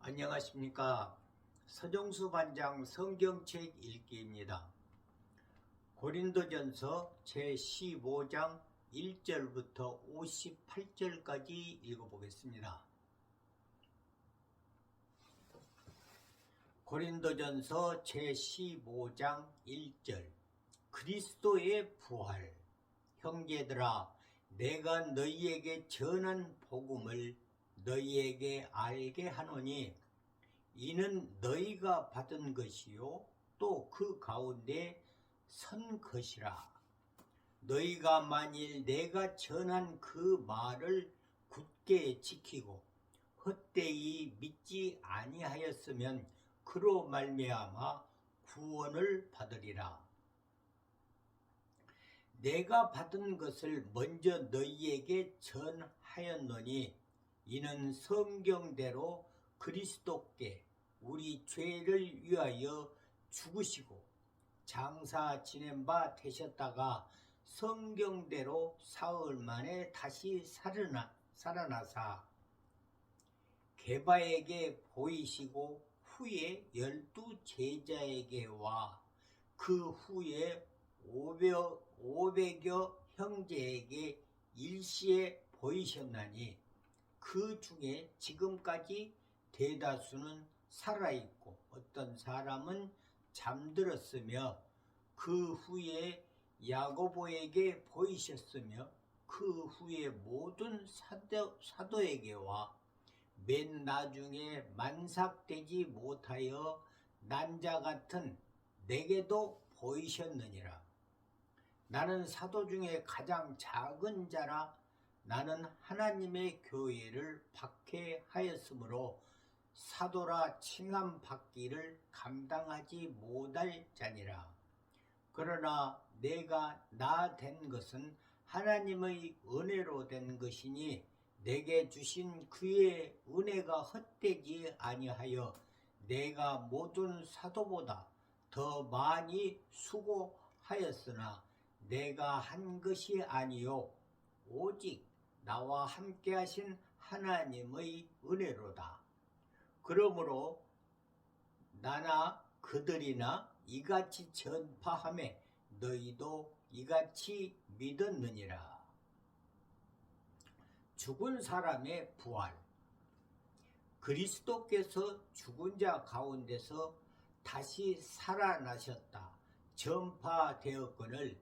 안녕하십니까. 서정수 반장 성경책 읽기입니다. 고린도전서 제15장 1절부터 58절까지 읽어보겠습니다. 고린도전서 제15장 1절. 그리스도의 부활. 형제들아, 내가 너희에게 전한 복음을 너희에게 알게 하노니 이는 너희가 받은 것이요 또 그 가운데 선 것이라. 너희가 만일 내가 전한 그 말을 굳게 지키고 헛되이 믿지 아니하였으면 그로 말미암아 구원을 받으리라. 내가 받은 것을 먼저 너희에게 전하였노니 이는 성경대로 그리스도께 우리 죄를 위하여 죽으시고 장사 지낸 바 되셨다가 성경대로 사흘 만에 다시 살아나사 게바에게 보이시고 후에 12 제자에게와 그 후에 500여 형제에게 일시에 보이셨나니 그 중에 지금까지 대다수는 살아있고 어떤 사람은 잠들었으며 그 후에 야고보에게 보이셨으며 그 후에 모든 사도에게와 맨 나중에 만삭되지 못하여 난 자 같은 내게도 보이셨느니라. 나는 사도 중에 가장 작은 자라. 나는 하나님의 교회를 박해하였으므로 사도라 칭함 받기를 감당하지 못할 자니라. 그러나 내가 나 된 것은 하나님의 은혜로 된 것이니 내게 주신 그의 은혜가 헛되지 아니하여 내가 모든 사도보다 더 많이 수고하였으나 내가 한 것이 아니요 오직 나와 함께 하신 하나님의 은혜로다. 그러므로 나나 그들이나 이같이 전파하매 너희도 이같이 믿었느니라. 죽은 사람의 부활. 그리스도께서 죽은 자 가운데서 다시 살아나셨다 전파되었거늘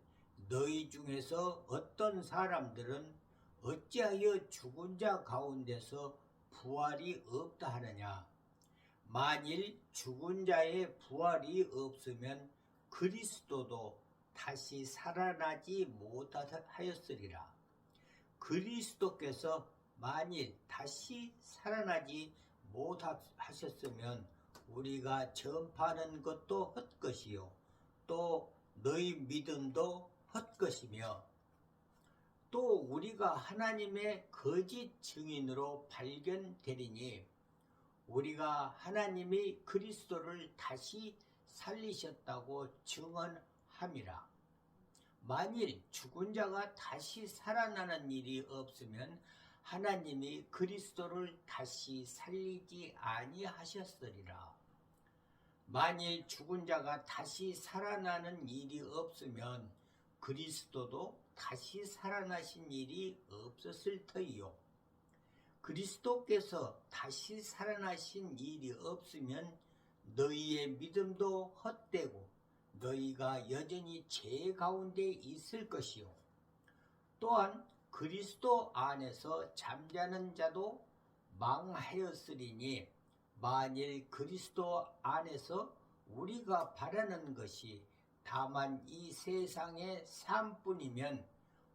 너희 중에서 어떤 사람들은 어찌하여 죽은 자 가운데서 부활이 없다 하느냐. 만일 죽은 자의 부활이 없으면 그리스도도 다시 살아나지 못하였으리라. 그리스도께서 만일 다시 살아나지 못하셨으면 우리가 전파하는 것도 헛것이요 또 너희 믿음도 헛것이며 또 우리가 하나님의 거짓 증인으로 발견되리니 우리가 하나님이 그리스도를 다시 살리셨다고 증언함이라. 만일 죽은 자가 다시 살아나는 일이 없으면 하나님이 그리스도를 다시 살리지 아니하셨으리라. 만일 죽은 자가 다시 살아나는 일이 없으면 그리스도도 다시 살아나신 일이 없었을 터이요. 그리스도께서 다시 살아나신 일이 없으면 너희의 믿음도 헛되고 너희가 여전히 죄 가운데 있을 것이요. 또한 그리스도 안에서 잠자는 자도 망하였으리니 만일 그리스도 안에서 우리가 바라는 것이 다만 이 세상의 삶뿐이면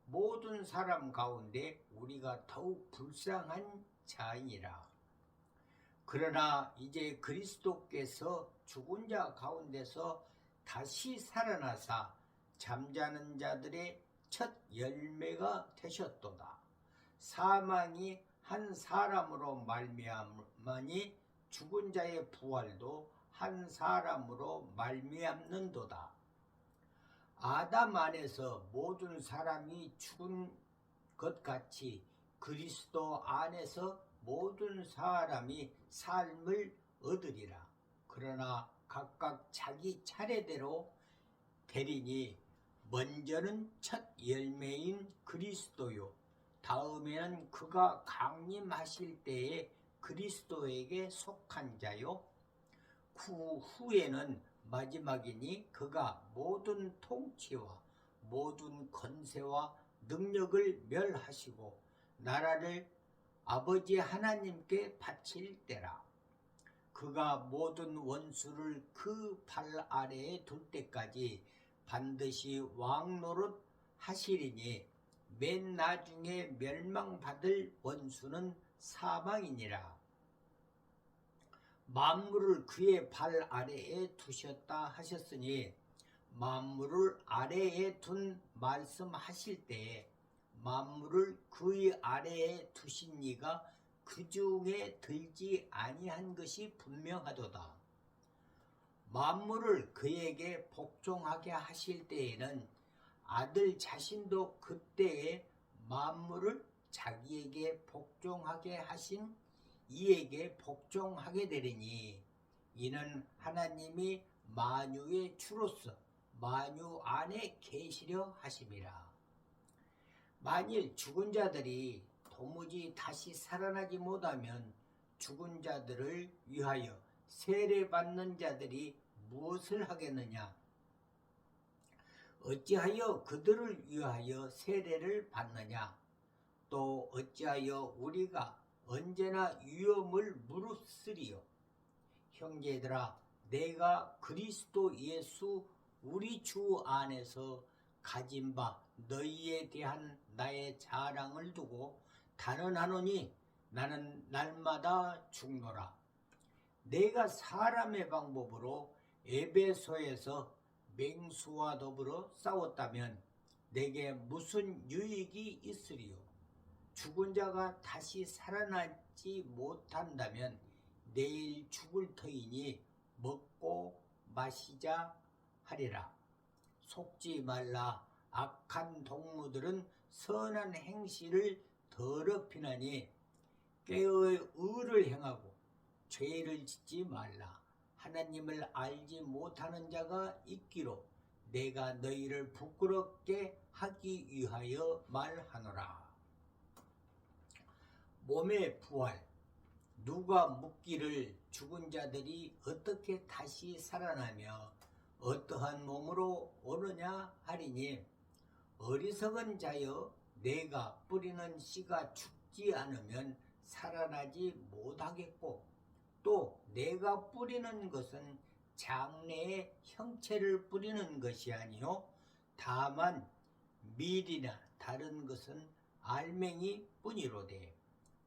모든 사람 가운데 우리가 더욱 불쌍한 자이니라. 그러나 이제 그리스도께서 죽은 자 가운데서 다시 살아나사 잠자는 자들의 첫 열매가 되셨도다. 사망이 한 사람으로 말미암으니 죽은 자의 부활도 한 사람으로 말미암는도다. 아담 안에서 모든 사람이 죽은 것 같이 그리스도 안에서 모든 사람이 삶을 얻으리라. 그러나 각각 자기 차례대로 되리니 먼저는 첫 열매인 그리스도요, 다음에는 그가 강림하실 때에 그리스도에게 속한 자요, 그 후에는 마지막이니 그가 모든 통치와 모든 권세와 능력을 멸하시고 나라를 아버지 하나님께 바칠 때라. 그가 모든 원수를 그 발 아래에 둘 때까지 반드시 왕노릇 하시리니 맨 나중에 멸망받을 원수는 사망이니라. 만물을 그의 발 아래에 두셨다 하셨으니 만물을 아래에 둔 말씀하실 때에 만물을 그의 아래에 두신 이가 그 중에 들지 아니한 것이 분명하도다. 만물을 그에게 복종하게 하실 때에는 아들 자신도 그때에 만물을 자기에게 복종하게 하신 이에게 복종하게 되리니 이는 하나님이 만유의 주로서 만유 안에 계시려 하심이라. 만일 죽은 자들이 도무지 다시 살아나지 못하면 죽은 자들을 위하여 세례받는 자들이 무엇을 하겠느냐? 어찌하여 그들을 위하여 세례를 받느냐? 또 어찌하여 우리가 언제나 위험을 무릅쓰리요? 형제들아, 내가 그리스도 예수 우리 주 안에서 가진 바 너희에 대한 나의 자랑을 두고 단언하노니 나는 날마다 죽노라. 내가 사람의 방법으로 에베소에서 맹수와 더불어 싸웠다면 내게 무슨 유익이 있으리요? 죽은 자가 다시 살아나지 못한다면 내일 죽을 터이니 먹고 마시자 하리라. 속지 말라. 악한 동무들은 선한 행실을 더럽히나니 깨어 의를 행하고 죄를 짓지 말라. 하나님을 알지 못하는 자가 있기로 내가 너희를 부끄럽게 하기 위하여 말하노라. 몸의 부활. 누가 묻기를 죽은 자들이 어떻게 다시 살아나며 어떠한 몸으로 오느냐 하리니 어리석은 자여, 내가 뿌리는 씨가 죽지 않으면 살아나지 못하겠고 또 내가 뿌리는 것은 장래의 형체를 뿌리는 것이 아니요 다만 밀이나 다른 것은 알맹이 뿐이로되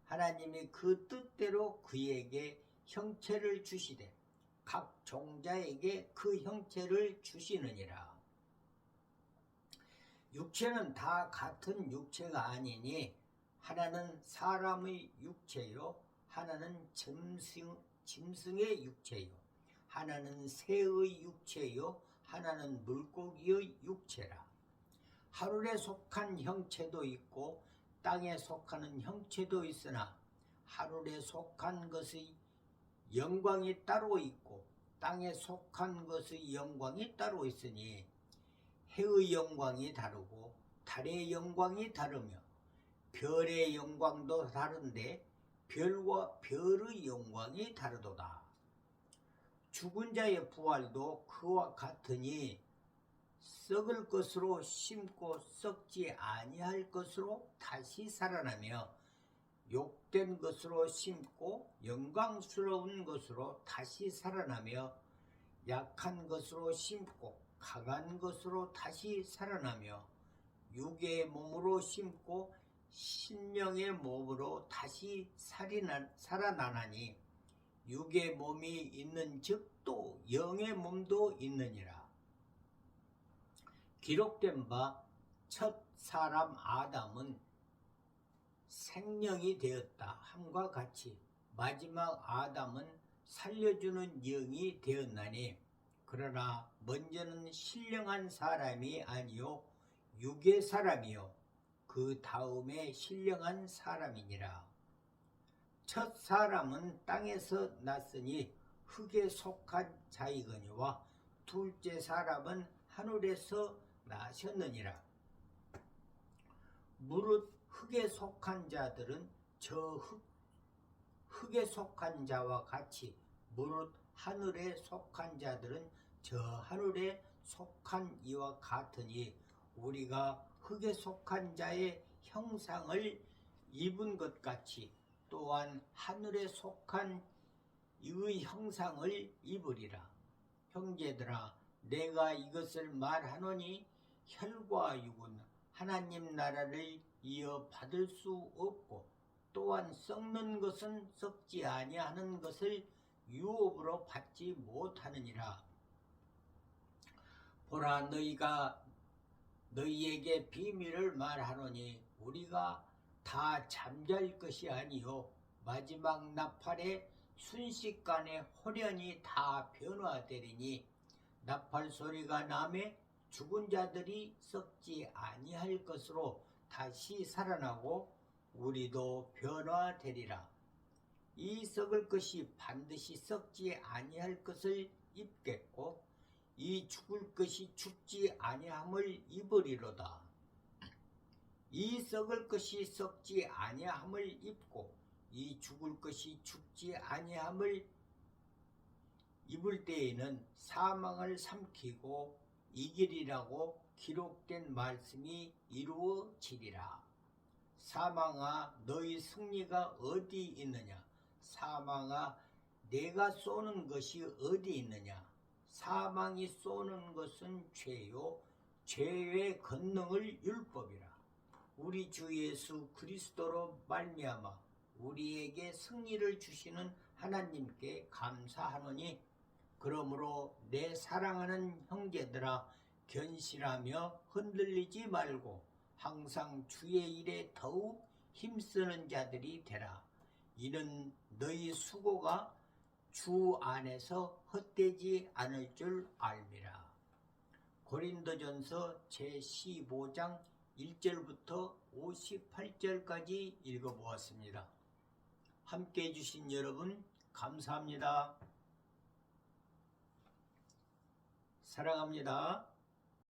하나님이 그 뜻대로 그에게 형체를 주시되 각 종자에게 그 형체를 주시느니라. 육체는 다 같은 육체가 아니니 하나는 사람의 육체요 하나는 짐승의 육체요 하나는 새의 육체요 하나는 물고기의 육체라. 하늘에 속한 형체도 있고 땅에 속하는 형체도 있으나 하늘에 속한 것의 영광이 따로 있고 땅에 속한 것의 영광이 따로 있으니 해의 영광이 다르고 달의 영광이 다르며 별의 영광도 다른데 별과 별의 영광이 다르도다. 죽은 자의 부활도 그와 같으니 썩을 것으로 심고 썩지 아니할 것으로 다시 살아나며 욕된 것으로 심고 영광스러운 것으로 다시 살아나며 약한 것으로 심고 강한 것으로 다시 살아나며 육의 몸으로 심고 신령의 몸으로 다시 살아나나니 육의 몸이 있는 즉 또 영의 몸도 있느니라. 기록된 바 첫 사람 아담은 생명이 되었다 함과 같이 마지막 아담은 살려주는 영이 되었나니 그러나 먼저는 신령한 사람이 아니요 육의 사람이요 그 다음에 신령한 사람이니라. 첫 사람은 땅에서 났으니 흙에 속한 자이거니와 둘째 사람은 하늘에서 나셨느니라. 무릇 흙에 속한 자들은 저 흙에 속한 자와 같이 무릇 하늘에 속한 자들은 저 하늘에 속한 이와 같으니 우리가 흙에 속한 자의 형상을 입은 것 같이 또한 하늘에 속한 이의 형상을 입으리라. 형제들아, 내가 이것을 말하노니 혈과 육은 하나님 나라를 이어 받을 수 없고 또한 썩는 것은 썩지 아니하는 것을 유업으로 받지 못하느니라. 보라, 너희가 너희에게 비밀을 말하노니 우리가 다 잠잘 것이 아니요 마지막 나팔에 순식간에 홀연히 다 변화되리니 나팔 소리가 나매 죽은 자들이 썩지 아니할 것으로 다시 살아나고 우리도 변화되리라. 이 썩을 것이 반드시 썩지 아니할 것을 입겠고 이 죽을 것이 죽지 아니함을 입으리로다. 이 썩을 것이 썩지 아니함을 입고 이 죽을 것이 죽지 아니함을 입을 때에는 사망을 삼키고 이기리라고 기록된 말씀이 이루어지리라. 사망아, 너희 승리가 어디 있느냐? 사망아, 내가 쏘는 것이 어디 있느냐? 사망이 쏘는 것은 죄요 죄의 권능을 율법이라. 우리 주 예수 그리스도로 말미암아 우리에게 승리를 주시는 하나님께 감사하노니 그러므로 내 사랑하는 형제들아, 견실하며 흔들리지 말고 항상 주의 일에 더욱 힘쓰는 자들이 되라. 이는 너희 수고가 주 안에서 헛되지 않을 줄 알미라. 고린도전서 제15장 1절부터 58절까지 읽어보았습니다. 함께 해주신 여러분 감사합니다. 사랑합니다.